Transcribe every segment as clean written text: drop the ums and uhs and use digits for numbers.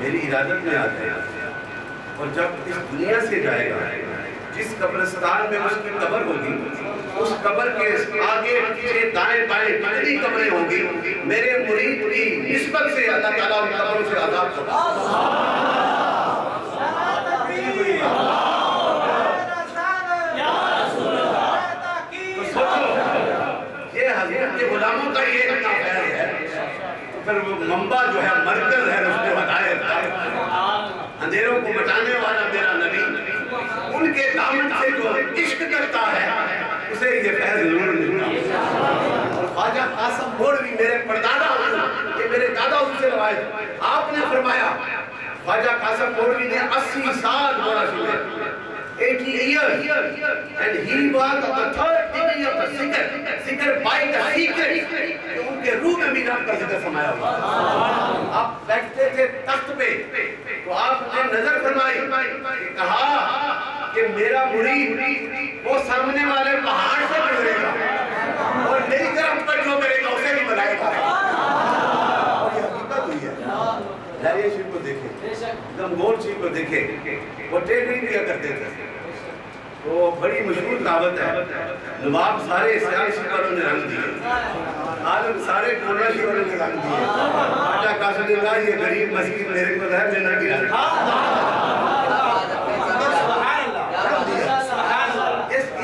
میری ارادت میں آ جائے اور جب اس دنیا سے جائے گا جس قبرستان میں اس کی قبر ہوگی اس قبر کے آگے پیچھے دائیں بائیں جتنی قبریں ہوں گی میرے مرید کی نسبت سے اللہ تعالیٰ ان قبروں سے عذاب ہوگا۔ کے غلاموں کا یہ اتنا فیض ہے تو پھر وہ منبع جو ہے مرکز ہے اس میں ہدایت ہے، اندھیروں کو مٹانے والا میرا نبی ان کے دامن سے جو عشق کرتا ہے اسے یہ فیض ضرور ملتا ہے۔ اور خواجہ قاسم مولوی میرے پردادا حضور، یہ میرے دادا حضور سے روایت، آپ نے فرمایا خواجہ قاسم مولوی نے 80 سال گوڑا سنے 80 years and he was the third degree of the ذکر by the secret کہ ان کے روح میں بھی رب کا ذکر سمایا ہوا۔ آپ بیٹھتے تھے تخت پہ تو آپ نے نظر فرمائی کہ کہا کہ میرا مرید وہ سامنے والے پہاڑ سے گزرے گا اور میری طرف پر جو کرے گا اسے بھی بلائے گا۔ اور یہ حقیقت ہوئی ہے۔ دریائے شریف کو دیکھیں، گمگول شریف کو دیکھیں، وہ ٹیڈنگ کیا کرتے تھے، وہ بڑی مشہور دعوت ہے، نواب سارے سیاسی والوں نے رنگ دیے، عالم سارے قریشی والوں نے رنگ دیے، خواجہ قاسم نے کہا یہ غریب مسکین میرے کو ہے میں نہ گرا۔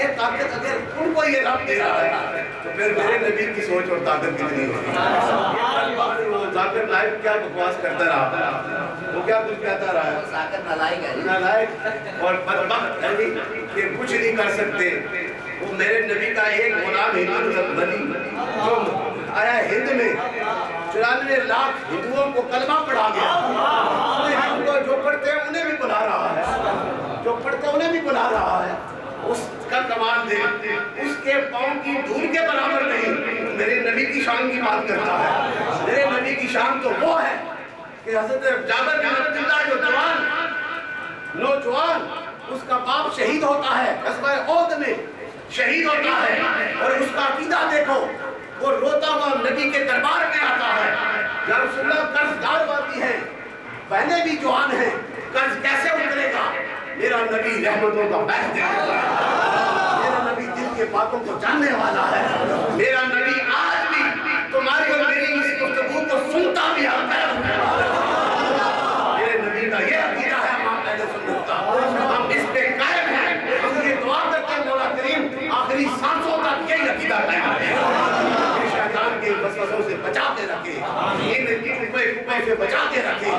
یہ طاقت اگر ان کو یہ رب دے رہا ہے تو پھر میرے نبی کی سوچ اور طاقت کتنی ہوگی۔ وہ ذاکر نائب کیا بکواس کرتا رہا، وہ کیا کچھ کہتا رہا ہے، ذاکر نالائق اور بدبخت ہے کہ کچھ نہیں کر سکتے۔ وہ میرے نبی کا ایک غلام ہندو جو آیا ہند میں 94 لاکھ ہندوؤں کو کلمہ پڑھا گیا، ان کو جو پڑھتے ہیں انہیں بھی بلا رہا ہے، جو پڑھتے ہیں انہیں بھی بلا رہا ہے۔ اس کا کمال دے اس کے پاؤں کی دھول کے برابر نہیں، میرے نبی کی شان کی بات کرتا ہے۔ میرے نبی کی شان تو وہ ہے کہ حضرت جابر بن عبداللہ جو نوجوان اس کا باپ شہید ہوتا ہے، غزوہ احد میں شہید ہوتا ہے، اور اس کا عقیدہ دیکھو، وہ روتا ہوا نبی کے دربار میں آتا ہے، یا رسول اللہ قرض دار باقی ہیں، بہنیں بھی جوان ہیں، قرض کیسے اترے گا؟ میرا نبی رحمتوں کا بحث دے گا، میرا نبی دل کے باتوں کو جاننے والا ہے، میرا نبی آج بھی تمہاری اور میری اس گفتگو کو سنتا بھی آتا ہے۔ میرے نبی کا یہ عقیدہ ہے، ہم پہلے سنتا ہم اس پہ قائم ہیں، ہم یہ دعا کرتے ہیں مولا کریم آخری سانسوں تک یہی عقیدہ قائم رکھے، شیطان کے وسوسوں سے بچا کے رکھے، ان کپے سے بچا کے رکھے،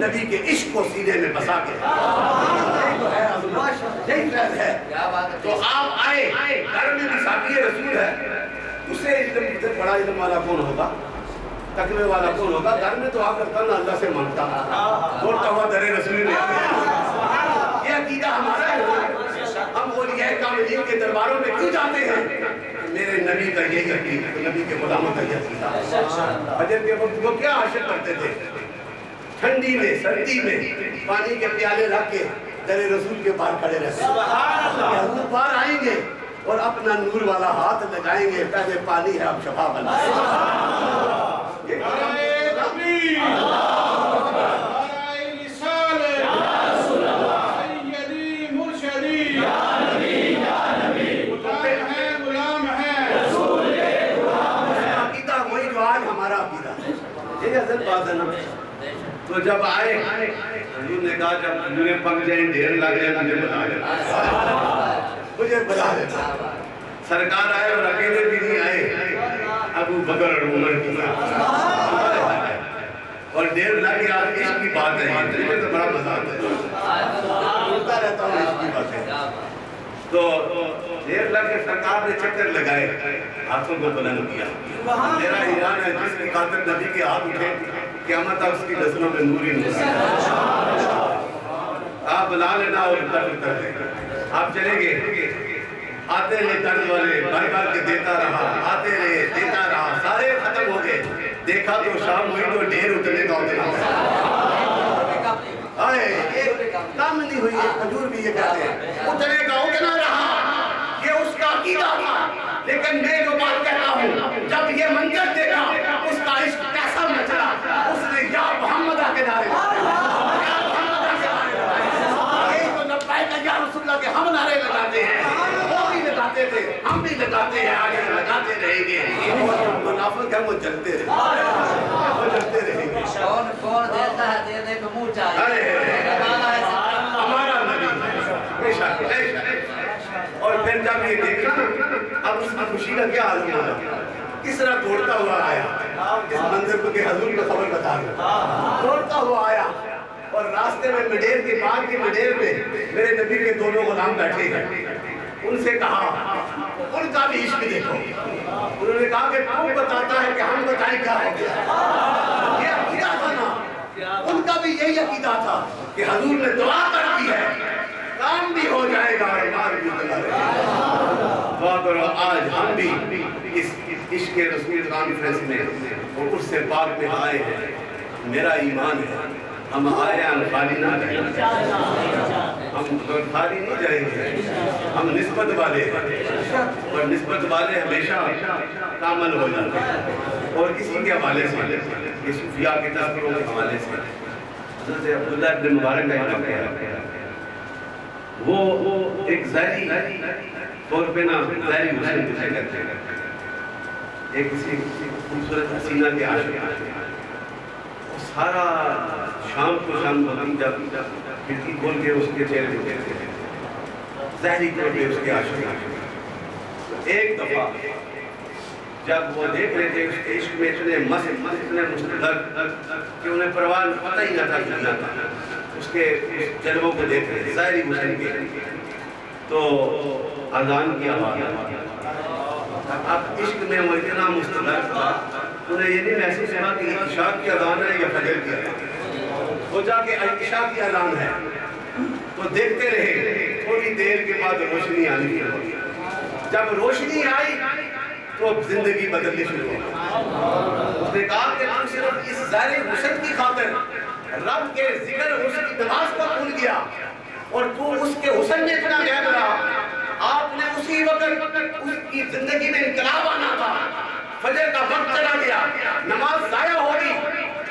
نبی کے عشق کو سینے میں بسا کے یہی فیض ہے۔ تو آپ آئے گھر میں بھی ساتھی رسول ہے، اسے علم بڑا علم والا کون ہوگا، تقوی والا کون ہوگا؟ گھر میں تو آ کر کرنا اللہ سے مانگتا بولتا ہوا در رسول میں یہ عقیدہ ہمارا ہے۔ ہم اولیاء کاملین کے درباروں میں کیوں جاتے ہیں؟ میرے نبی کا یہی عقیدہ، نبی کے غلاموں کا یہ عقیدہ۔ فجر کے وقت وہ کیا عاشق کرتے تھے؟ ٹھنڈی میں سردی میں پانی کے پیالے رکھ کے در رسول کے باہر کھڑے رہتے ہیں، حضور باہر آئیں گے اور اپنا نور والا ہاتھ لگائیں گے، پہلے پانی ہے اب شفا بنائیں عقیدہ وہی جو آج ہمارا عقیدہ ہے۔ یہ حضرت بات ہے نا، تو جب آئے حضور نے کہا جب مجھے پک جائیں ڈھیر لگ جائیں مجھے بلا لینا، مجھے بلا لینا۔ سرکار آئے اور اکیلے بھی نہیں آئے، ابو بکر اور عمر کی اور ڈھیر لگ گیا۔ عشق کی بات ہے، مجھے تو بڑا مزہ آتا ہے، بولتا رہتا ہوں عشق کی باتیں۔ تو ڈھیر لگ کے سرکار نے چکر لگائے، ہاتھوں کو بلند کیا، میرا ایران ہے جس کی خاطر نبی کے ہاتھ اٹھے قیامت تک اس کی نسلوں میں نور ہی نور ہے۔ آپ بلا لینا اور اتر لے، آپ چلیں گے، آتے رہے درد والے بھر بھر کے دیتا رہا، آتے رہے دیتا رہا، سارے ختم ہو گئے، دیکھا تو شام ہوئی تو ڈھیر اتنے کا اتنا آئے، ایک کام نہیں ہوئی، ایک حضور بھی یہ کہتے ہیں اتنے کا اتنا رہا، یہ اس کا عقیدہ تھا۔ لیکن میں جو بات کہتا ہوں، جب یہ منظر دیکھا اس کا عشق کیسا نچلا، اس نے یا محمد آ کے نعرے لگاتے تھے ہم بھی لگاتے ہیں، آگے لگاتے رہیں گے، اور جو منافق ہے وہ جلتے رہیں گے، وہ جلتے رہیں گے۔ کون دیتا ہے، دینے کو منہ چاہیے، ہمارا نبی بے شک بے شک۔ اور پھر جب یہ دیکھا اب اس کی خوشی کا کیا حال ہوا، کس طرح دوڑتا ہوا آیا اس منظر کو کہ حضور کو خبر بتا دو، دوڑتا ہوا آیا اور راستے میں مڈیر کے بعد کی مڈیر میں میرے نبی کے دونوں غلام بیٹھے ہیں، ان سے کہا ان کا بھی عشق دیکھو، انہوں نے کہا کہ تو بتاتا ہے کہ ہم بتائیں کیا ہو گیا، یہ عقیدہ تھا نا، ان کا بھی یہی عقیدہ تھا کہ حضور نے دعا کر دی ہے، کام بھی ہو جائے گا اور مال بھی چلا رہے گا۔ دعا کرو آج ہم بھی اس عشق رسول کانفرنس میں اور اس سے پاک میں آئے ہیں، میرا ایمان ہے ہم آئے ہیں، ہم خالی نہ جائیں گے، ہم خالی نہیں جائیں گے، ہم نسبت والے ہیں اور نسبت والے ہمیشہ کامل ہو جاتے ہیں۔ اور اسی کے حوالے سے یہ صوفیاء کے تذکروں کے حوالے سے حضرت عبداللہ ابن مبارک کا واقعہ ہے، وہ ایک ظاہری طور پہ نا ظاہری حسن جسے کہتے ہیں، ایک کسی خوبصورت حسینہ کے عاشق، سارا شام کو شام ہوتی جب کھڑکی کھول کے اس کے چہرے کو دیکھتے ہیں، ظاہری طور پہ اس کے عاشق۔ ایک دفعہ جب وہ دیکھ رہے تھے اس کے عشق میں اتنے مست اتنے مستقر کہ انہیں پرواہ پتہ ہی نہ تھا کیا تھا، اس کے جلووں کو دیکھ رہے تھے ظاہری حسن کے، تو اذان کی آواز، اب عشق میں وہ اتنا مستقر تھا انہیں یہ نہیں محسوس ہوا کہ عشاء کی اذان ہے یا فجر کی اذان ہے، وہ جا کے عشاء کی اذان ہے تو دیکھتے رہے، تھوڑی دیر کے بعد روشنی آنی شروع ہوئی، جب روشنی آئی تو زندگی بدلنی شروع ہوئی۔ اس نے کہا کہ ہم صرف اس ظاہری حسن کی خاطر رب کے ذکر اس کی نماز پر بھول گیا اور تو اس کے حسن میں اتنا غائب رہا، آپ نے اسی وقت اس کی زندگی میں انقلاب آنا تھا، فجر کا وقت چلا گیا، نماز ضائع ہو گئی،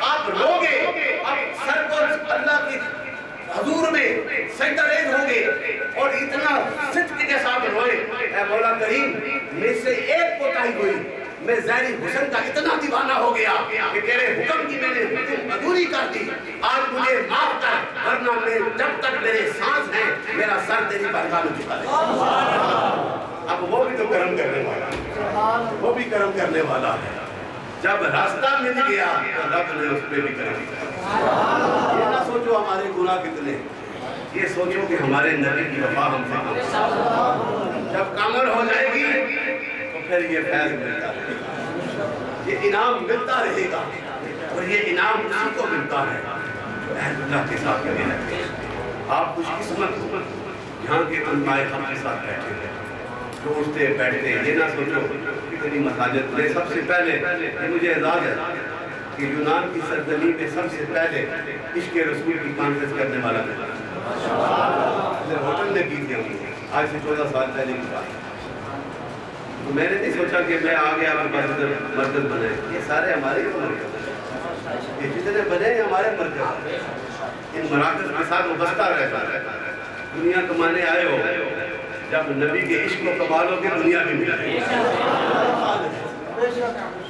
آپ روگے، اب سر کو اللہ کی حضور میں سجدہ ریز ہوں گے اور اتنا صدق کے ساتھ روئے، اے مولا کریم میں سے ایک کوتاہی ہوئی، میں ظاہری حسن کا اتنا دیوانہ ہو گیا کہ تیرے حکم کی میں نے حکم ادھوری کر دی، آج مجھے معاف کر، ورنہ میں جب تک میرے سانس ہیں میرا سر تیری بارگاہ میں جھکا دے۔ اب وہ بھی تو کرم کرنے والا ہے، وہ بھی کرم کرنے والا ہے، جب راستہ مل گیا تو رب نے اس پہ بھی کرم کیا۔ یہ نہ سوچو ہمارے گناہ کتنے، یہ سوچو کہ ہمارے نبی کی وفا ہم سے کم، جب کامل ہو جائے گی تو پھر یہ فیض ملتا رہے گا، یہ انعام ملتا رہے گا، اور یہ انعام اسی کو ملتا ہے جو عہد اللہ کے ساتھ لگے رہتے ہیں۔ آپ خوش قسمت یہاں کے علماء حق کے ساتھ بیٹھے ہیں جو اٹھتے بیٹھتے ہیں، یہ نہ سوچو کتنی مساجد میں سب سے پہلے یہ مجھے اعزاز ہے کہ یونان کی سرزمین میں سب سے پہلے عشق رسول کی کانفرنس کرنے والا ہوٹل میں کی تھی ہم آج سے 14 سال پہلے کی بات، تو میں نے نہیں سوچا کہ میں آگے آپ کے پاس مرکز بنے، یہ سارے ہمارے ہی مرکز، یہ جتنے بنے ہیں ہمارے مرکز، ان مراکز کے ساتھ وابستہ رہتا ہے، دنیا کمانے آئے ہو، جب نبی کے عشق و کمالوں کے دنیا میں ملا ہے،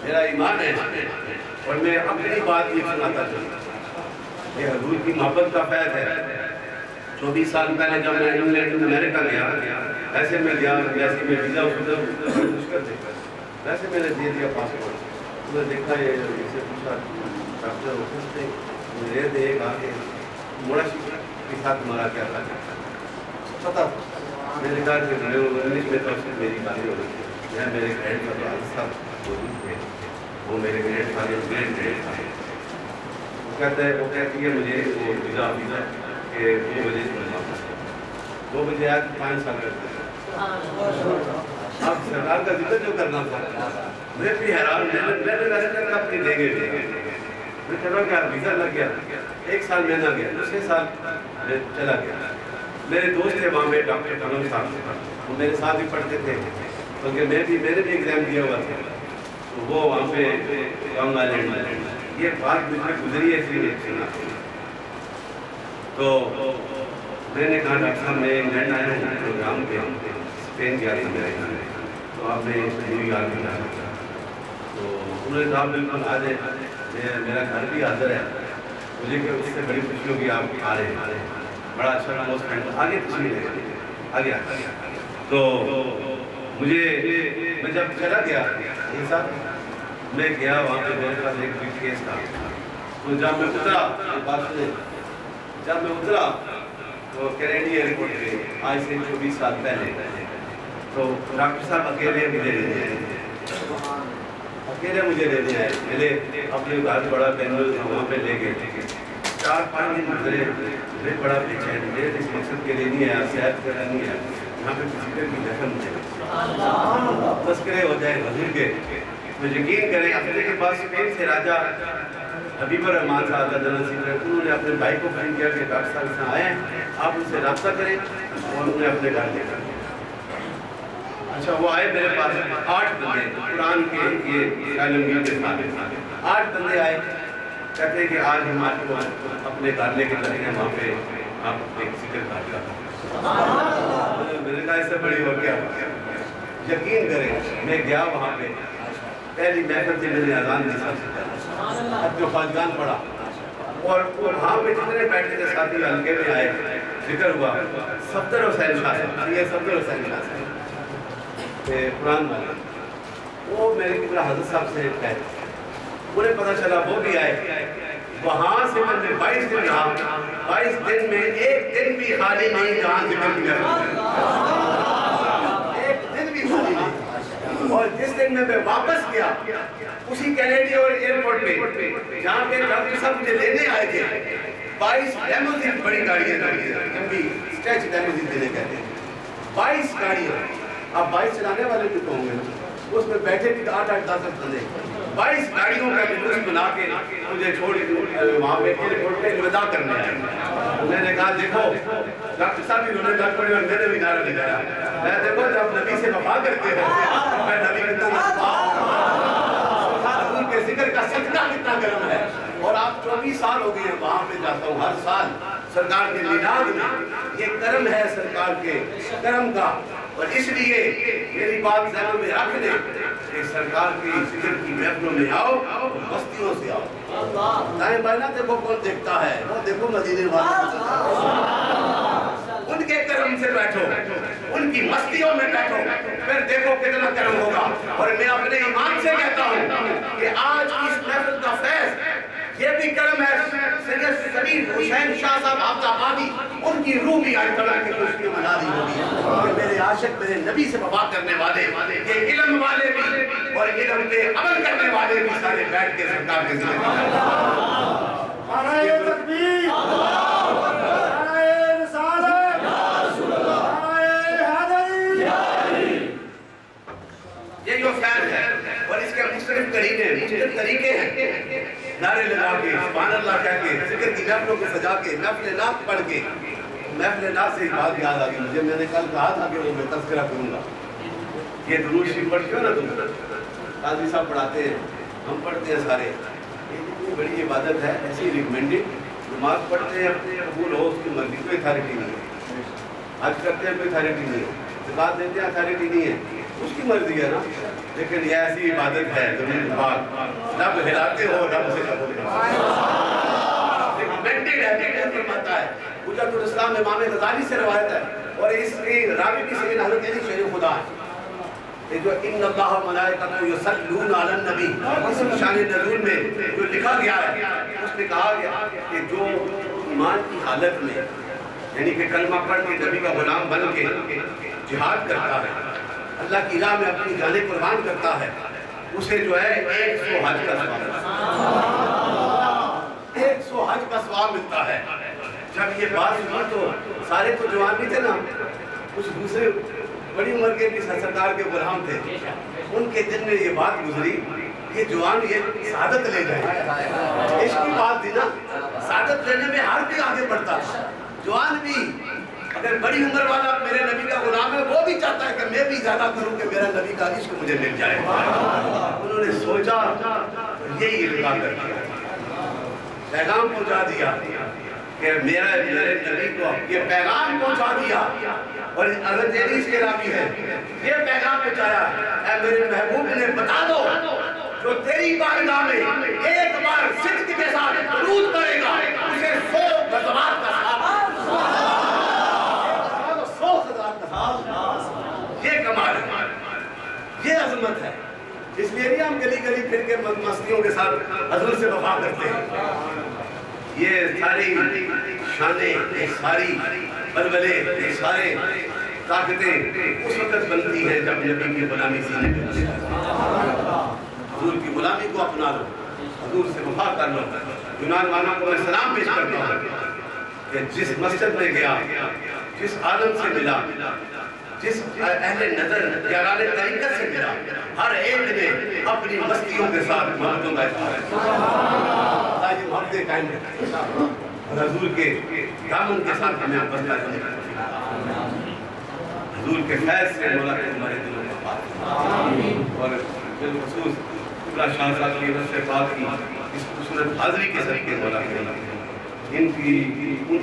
میرا ایمان ہے، اور میں اپنی بات یہ سناتا چاہتا، یہ حضور کی محبت کا فیض ہے۔ 24 سال پہلے جب میں انگلینڈ امریکہ گیا، ایسے میں گیا، جیسے میں ویزا مشکل تھے، ویسے میں نے دے دیا پاسپورٹ، میں دیکھا یہ اسے پوچھا ڈاکٹر حسن سے میرے دے گا کہ موڑا کے ساتھ ہمارا کیا تھا پتا، میں نے کہا کہ انگلش میں تو میری گاڑی ہو رہی تھی، میں میرے گریڈ کا تو حصہ موجود تھے، وہ میرے گریڈ تھا، گریڈ تھا، وہ کہتی ہے مجھے وہ ویزا کہ 2 بجے سے 2 بجے آج 5 سال کرتے ہیں، اب سرکار کا ذکر جو کرنا تھا، میں بھی حیران، میں نے کہا اپنی دیں گے، میں چلا گیا، ویزا لگ گیا، 1 سال میں نہ گیا، دوسرے سال میں چلا گیا، میرے دوست تھے وہاں پہ ڈاکٹر کنم صاحب، وہ میرے ساتھ بھی پڑھتے تھے، کیونکہ میں نے بھی ایگزام دیا ہوا تھا، تو وہ وہاں پہ لانگ آئلینڈ میں، یہ بات مجھ میں گزری ہے، اس لیے سنا، تو میں نے کہا ڈاکٹر صاحب میں انگلینڈ آیا ہوں پروگرام پہ، اسپین گیا تھا میرے گھر میں، تو آپ نے نیو یارک میں جانا تھا، تو انہوں نے کہا بالکل آ جائے، میرا گھر بھی حاضر ہے، مجھے کہ اس سے بڑی خوشی ہوگی آپ آ رہے ہیں، بڑا اچھا کلوز فرینڈ، آگے تشریف لے گئے، آگے تو میں جب چلا گیا یہ صاحب، میں گیا وہاں پہ میرے پاس ایک بریف کیس تھا، تو جب میں اترا بات سنیں، جب میں اترا تو کینیڈی ایئرپورٹ پہ آج سے 24 سال پہلے، تو ڈاکٹر صاحب اکیلے مجھے لینے آئے، میرے اپنے گھر بڑا بینگل تھا وہاں پہ لے گئے، 4-5 دن گزرے، مجھے بڑا بے چین، مجھے اس مقصد کے لیے نہیں آیا، صحت کا نہیں ہے، یہاں پہ کسی کی دفن مجھے تذکرے ہو جائے حضور کے، تو یقین کریں اپنے کے پاس اسپین سے راجہ حبیب الرحمان صاحب انہوں نے اپنے بھائی کو فون کیا کہ ڈاکٹر صاحب سے آئے ہیں، آپ ان سے رابطہ کریں، اور انہیں اپنے گھر لے کر، اچھا وہ آئے میرے پاس 8 بندے قرآن کے یہ عالمگیر کے ساتھ 8 بندے آئے، کہتے ہیں کہ آج ہم آپ کو اپنے گھر لے کے چلیں گے، وہاں پہ آپ ایک ذکر کر کا میں نے کہا اس سے بڑی ہو گیا، یقین کریں میں گیا وہاں پہ، پہلی محفل سے میں نے اذان دی سب سے پہلے، اب جو خواجگان پڑھا، اور وہاں پہ جتنے بیٹھے تھے ساتھی حلقے میں آئے، ذکر ہوا، صفدر حسین شاہ صاحب، یہ صفدر حسین شاہ صاحب قرآن والے، وہ میرے قبلہ حضرت صاحب سے کہتے، انہیں پتہ چلا وہ بھی آئے، وہاں سے میں نے 22 دن رہا، 22 دن میں ایک دن بھی خالی نہیں جہاں ذکر کیا، ایک دن بھی خالی نہیں، اور جس دن میں واپس گیا اسی کینیڈی اور ایئرپورٹ پہ جہاں پہ ڈاکٹر صاحب مجھے لینے آئے تھے، 22 لیموزین بڑی گاڑیاں لمبی اسٹیچ لیموزین دینے کہتے ہیں، 22 گاڑیاں، آپ 22 چلانے والے بھی کہوں گے، اس میں بیٹھے بھی 8-10 بندے، 22 گاڑیوں کا جلوس بنا کے مجھے چھوڑ وہاں پہ ایئرپورٹ پہ الوداع کرنے آئے، انہوں نے کہا دیکھو ڈاکٹر صاحب بھی انہوں نے ڈاکٹر پڑے اور میں نے بھی نعرہ لگایا، میں دیکھو جب نبی سے وفا کرتے ہیں میں نبی کتنا حضور کے ذکر کا صدقہ کتنا گرم ہے، اور آپ 24 سال ہو گئے ہیں وہاں پہ جاتا ہوں ہر سال سرکار کے میلاد میں، یہ کرم ہے سرکار کے کرم کا، اور اس لیے میری بات ذہن میں رکھ لیں کہ سرکار کی ذکر کی محفلوں میں آؤ، بستیوں سے آؤ، دائیں بائیں نہ دیکھو کون دیکھتا ہے، وہ دیکھو مدینے والے، ان کے کرم سے بیٹھو، ان کی مستیوں میں بیٹھو، پھر دیکھو کتنا کرم ہوگا، اور میں اپنے ایمان سے کہتا ہوں کہ آج اس محفل کا فیض یہ بھی کرم ہے، سید سلیم حسین شاہ صاحب آباد آبادی، ان کی روح بھی آج کل کے خوشیوں منا دی ہوگی کہ میرے عاشق میرے نبی سے وفا کرنے والے، یہ علم والے بھی اور علم پہ عمل کرنے والے بھی سارے بیٹھ کے سرکار کے ذکر نعرہ تکبیر، نعرہ رسالت، نعرہ حیدری، یہ جو فیض ہے اور اس کے مختلف طریقے ہیں، نعرے لگا کے سبحان اللہ کہہ کے ذکر کی محفلوں کو سجا کے محفل نعت پڑھ کے، محفل نعت سے ایک بات یاد آ گئی مجھے، میں نے کل کہا تھا کہ وہ میں تذکرہ کروں گا، یہ درود شریف پڑھتے ہو نا تم، قاضی صاحب پڑھاتے ہیں، ہم پڑھتے ہیں سارے، یہ اتنی بڑی عبادت ہے، ایسی ریکمینڈڈ، نماز پڑھتے ہیں اپنے قبول ہو اس کی مرضی، کوئی اتھارٹی نہیں ہے، حج کرتے ہیں کوئی اتھارٹی نہیں ہے، زکات دیتے ہیں اتھارٹی نہیں ہے، اس کی مرضی ہے نا، لیکن یہ ایسی عبادت ہے درود پاک، رب ہلاتے ہو رب سے قبول کرتے ریکمینڈڈ ہے، فرماتا ہے حجت الاسلام امام غزالی سے روایت ہے، اور اس کی راوی بھی سید حضرت علی شیر خدا ہے، یہ جو ان اللہ و ملائکتہ یصلون علی النبی، اس شان نزول میں جو لکھا گیا ہے اس میں کہا گیا کہ جو ایمان کی حالت میں یعنی کہ کلمہ پڑھ کے نبی کا غلام بن کے جہاد کرتا ہے، اللہ کی راہ میں اپنی جانیں قربان کرتا ہے، اسے جو ہے 100 حج کا ثواب ملتا ہے، 100 حج کا ثواب ملتا ہے۔ جب یہ بات سنی تو سارے تو جوان بھی تھے نا، کچھ دوسرے بڑی عمر کے بھی سرکار کے غلام تھے، ان کے دل میں یہ بات گزری، یہ جوان یہ سعادت لے جائے، عشق کی بات تھی نا، سعادت لینے میں ہر کوئی آگے بڑھتا، جوان بھی اگر بڑی عمر والا میرے نبی کا غلام ہے وہ بھی چاہتا ہے کہ میں بھی زیادہ کروں کہ میرا نبی کا عشق مجھے مل جائے، انہوں نے سوچا یہی القاء کر دیا، پیغام پہنچا دیا، کہ میرے نبی کو یہ پیغام پہنچا دیا، اور حضرت علی سے راوی ہے یہ پیغام پہنچایا، اے میرے محبوب نے بتا دو جو تیری بارگاہ میں ایک بار صدق کے ساتھ درود کرے گا اسے 100 غزوات کا ثواب، 100 غزوات کا ثواب۔ یہ کمال ہے، یہ عظمت ہے۔ اس لیے نہیں ہم گلی گلی پھر کے مستیوں کے ساتھ حضور سے وفا کرتے ہیں۔ یہ ساری شانیں، یہ ساری بلبلے، یہ سارے طاقتیں اس وقت بنتی ہیں جب نبی کی غلامی سینے پہ ہوتی ہے۔ حضور کی غلامی کو اپنا لو، حضور سے وفا کر لو۔ یونان والا کو میں سلام پیش کرتا ہوں کہ جس مسجد میں گیا، جس عالم سے ملا، جس اہل نظر یاران طریقت سے ملا، ہر ایک نے اپنی مستیوں کے ساتھ محبتوں کا اظہار کیا، یہ محبتیں قائم رکھیں اور حضور کے دامن کے ساتھ ہمیں بستا کرنے کا، حضور کے فیض سے مولا کے ہمارے دلوں میں پاک، اور بالخصوص قبلہ شاہ صاحب کی رفت پاک کی اس خوبصورت حاضری کے صدقے مولا کے ان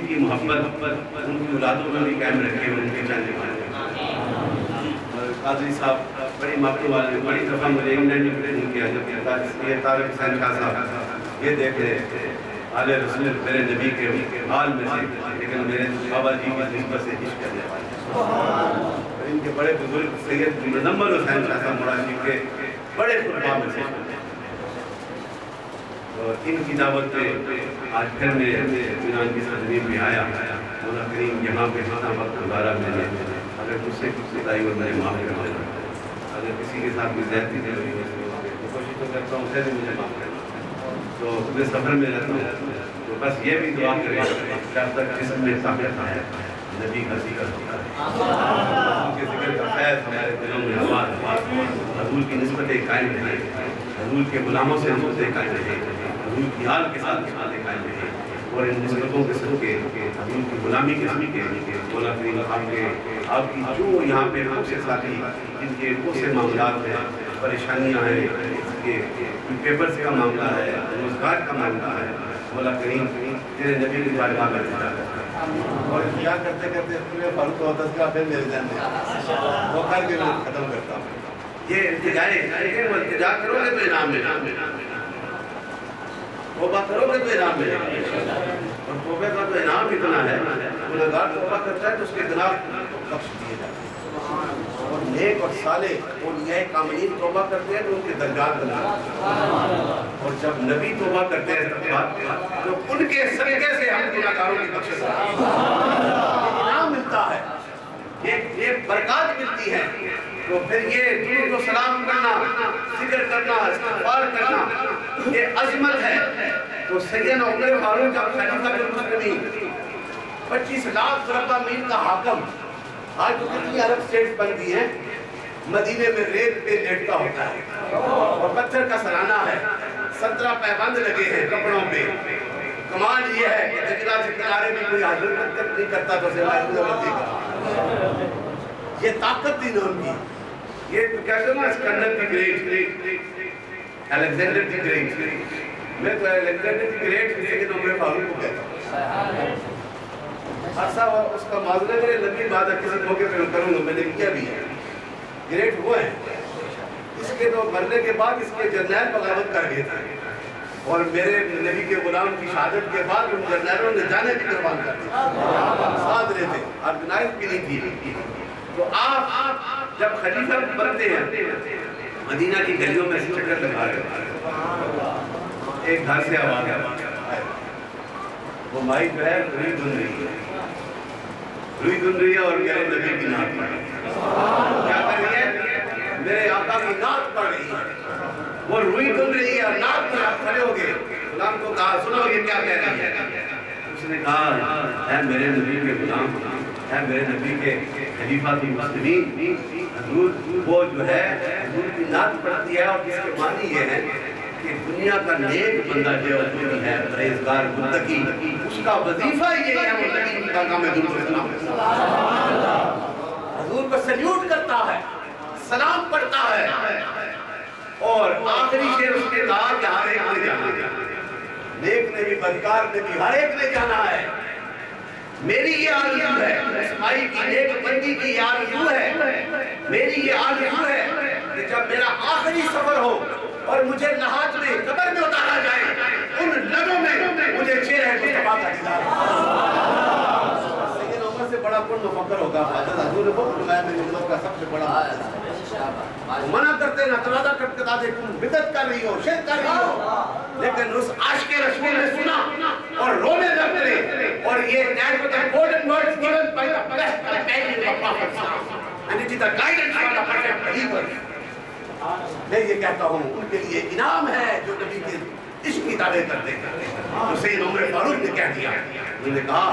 کی محبت ان کی اولادوں میں بھی قائم رکھے، ان کے چاہنے والے۔ قاضی صاحب بڑی محبت والے، بڑی دفعہ مجھے انگلینڈ میں ان کی حضرت یہ طارق حسین شاہ صاحب یہ دیکھ رہے تھے آل رسول میرے نبی کے حال میں سے، لیکن میرے بابا جی کی نسبت سے عشق کرنے والے، ان کے بڑے بزرگ سید مزمل حسین شاہ صاحب مراشی کے بڑے قربا میں سے، اور ان کی دعوت پہ آج پھر میں یونان کی سرزمین میں آیا۔ مولا کریم یہاں پہ جتنا وقت گزارا میں نے، اگر مجھ سے کچھ بتائی اور میرے معاف کرنا، اگر کسی کے ساتھ کوئی زیادتی ہوئی تو کوشش تو کرتا ہوں اسے بھی مجھے معاف کرنا۔ تو میں سفر میں رہتا ہوں تو بس یہ بھی دعا کرے جب تک جسم میں طاقت ہے نبی کا ذکر ہوتا ہے، ان کے ذکر کا فیض ہمارے دلوں میں آباد، حضور کی نسبتیں قائم رہیں، حضور کے غلاموں سے نسبتیں قائم رہیں، حضور کی حال کے ساتھ نسبتیں قائم رہیں، اور ان نسبتوں کے صدقے حضور کی غلامی کے صدقے مولا کریم آپ کی جو یہاں پہ بہت سے ساتھی جن کے بہت سے معاملات ہیں، پریشانیاں ہیں، کہ پیپرز کا معاملہ ہے، روزگار کا معاملہ ہے، مولا کریم تیرے نبی کی بارگاہ میں بھیجا اور کیا کرتے کرتے پورے فاروق و تذکرہ پھر میرے ذہن میں وہ کر کے میں ختم کرتا ہوں۔ یہ التجا کرو گے تو انعام ملے، توبہ کرو گے تو انعام ملے، اور توبہ کا تو انعام اتنا ہے، گنہگار توبہ کرتا ہے تو اس کے خلاف بخش دیے جاتے ہیں، اور نیک اور صالح اولیاء کاملین توبہ کرتے ہیں تو ان کے درجات بناتے ہیں، اور جب نبی توبہ کرتے ہیں تو ان کے صدقے سے ہم گنہگاروں کی بخشش انعام ملتا ہے، ایک برکات ملتی ہے۔ تو پھر یہ درود و سلام کرنا، ذکر کرنا، استغفار کرنا یہ عظمت ہے۔ تو سیدنا عمر فاروق جب خلیفہ المسلمین 25 لاکھ مربع میل کا حاکم، آج تو کتنی عرب اسٹیٹس بن گئی ہیں، مدینے میں ریت پہ لیٹتا ہوتا ہے اور پتھر کا سرانہ ہے، 17 پیبند لگے ہیں کپڑوں پہ۔ کمال یہ ہے کہ دجلہ سے کنارے میں کوئی حضرت تک نہیں کرتا تو سوائے نبی کا، یہ طاقت تھی نا ان کی۔ یہ تو کہتے ہیں نا Iskandar the Great, Alexander the Great, میں تو الیگزینڈر دی گریٹ لیکن عمر فاروق کو کہتا ہوں۔ حادثہ اس کا معذرت ہے، لمبی بات ہے کسی موقع پہ کروں گا، میں نے کیا بھی ہے۔ گریٹ وہ ہیں، اس کے تو مرنے کے بعد اس کے جرنیل بغاوت کر گئے تھے، اور میرے نبی کے غلام کی شہادت کے بعد ان جرنیلوں نے جانے کی قربان کر دی، ساتھ رہے تھے، آرگنائز بھی نہیں تھی۔ تو آپ جب خلیفہ بنتے ہیں مدینہ کی گلیوں میں سے چکر لگا رہے، ایک گھر سے آواز آئی، وہ مائی جو ہے روئی دھن رہی ہے اور میرے نبی کی نعت پڑھ رہی ہے۔ کیا کر رہی ہے؟ میرے آقا کی نعت پڑھ رہی ہے، وہ روئی دھن رہی ہے اور نعت پر آپ کھڑے ہو گئے۔ غلام کو کہا سنو یہ کیا کہہ رہی ہے؟ اس نے کہا اے میرے نبی کے غلام، اے میرے نبی کے خلیفہ کی مسلمین، حضور وہ جو ہے حضور کی نعت پڑھتی ہے، اور اس کے معنی یہ ہے کہ دنیا کا نیک بندہ جو ہے پرہیزگار متقی، اس کا وظیفہ یہ ہے متقی کی بارگاہ میں درود و سلام، حضور کو سلیوٹ کرتا ہے، سلام پڑھتا ہے، اور آخری شعر اس کے کہا کہ ہر ایک نے جانا نیک نے بھی بدکار نے بھی ہر ایک نے جانا ہے. میری یہ آرزو ہے, اسماعیل کی نیک بندی کی یہ آرزو ہے, میری یہ آرزو ہے کہ جب میرا آخری سفر ہو اور مجھے لحاظ میں قبر میں اتارا جائے, ان لبوں میں مجھے چہرہ مصطفیٰ کا دیدار ہو. سید عمر سے بڑا کون مفکر ہوگا؟ حضرت حضور نے بہت فرمایا میرے لوگ کا سب سے بڑا منع کرتے ہیں, تقاضا کرتے ہیں تم بدعت کر رہی ہو, شرک کر رہی ہو, لیکن اس عاشق رسول نے سنا اور رونے لگ پڑے. اور یہ that was the golden words given by the best companion of Prophet, and it is the guidance for the perfect believer. میں یہ کہتا ہوں ان کے لیے انعام ہے جو نبی کے عشق کی دعوے کرتے ہیں. تو سید عمر فاروق نے کہہ دیا, انہوں نے کہا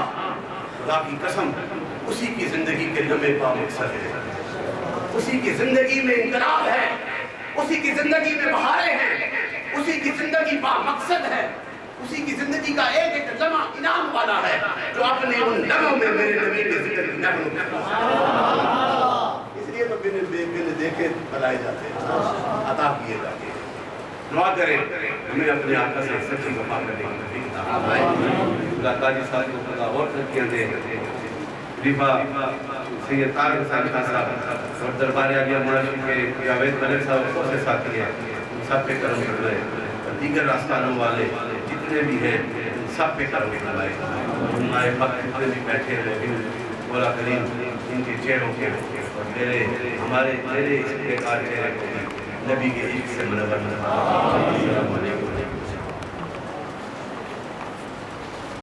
خدا کی قسم اسی کی زندگی کے لمحے کا مقصد ہے, اسی کی زندگی میں انقلاب ہے, اسی کی زندگی میں بہاریں ہیں, اسی کی زندگی با مقصد ہے, اسی کی زندگی کا ایک ایک لمحہ انعام والا ہے جو اپنے ان لمحوں میں میرے نبی کے ذکر کی نغموں کرتا. اس لیے تو بن دیکھے بلائے جاتے ہیں, عطا کیے جاتے ہیں. دعا کریں ہمیں اپنے آقا سے سچی وفا کرنے کی توفیق عطا فرمائے. اللہ قاضی صاحب کو خدا اور ترقیاں دے. خلیفہ سید طاہر حسین خان صاحب اور دربار عالیہ مولانا کے جاوید ملک صاحب سے ساتھی ہیں, سب پہ کرم فرمائے. اور دیگر آستانوں والے جتنے بھی ہیں سب پہ کرم فرمائے. ہمارے وقت جتنے بھی بیٹھے ہیں مولا کریم ان کے چہروں کے اور میرے اس بے کار چہرے کو نبی کے عشق سے منور. السلام علیکم.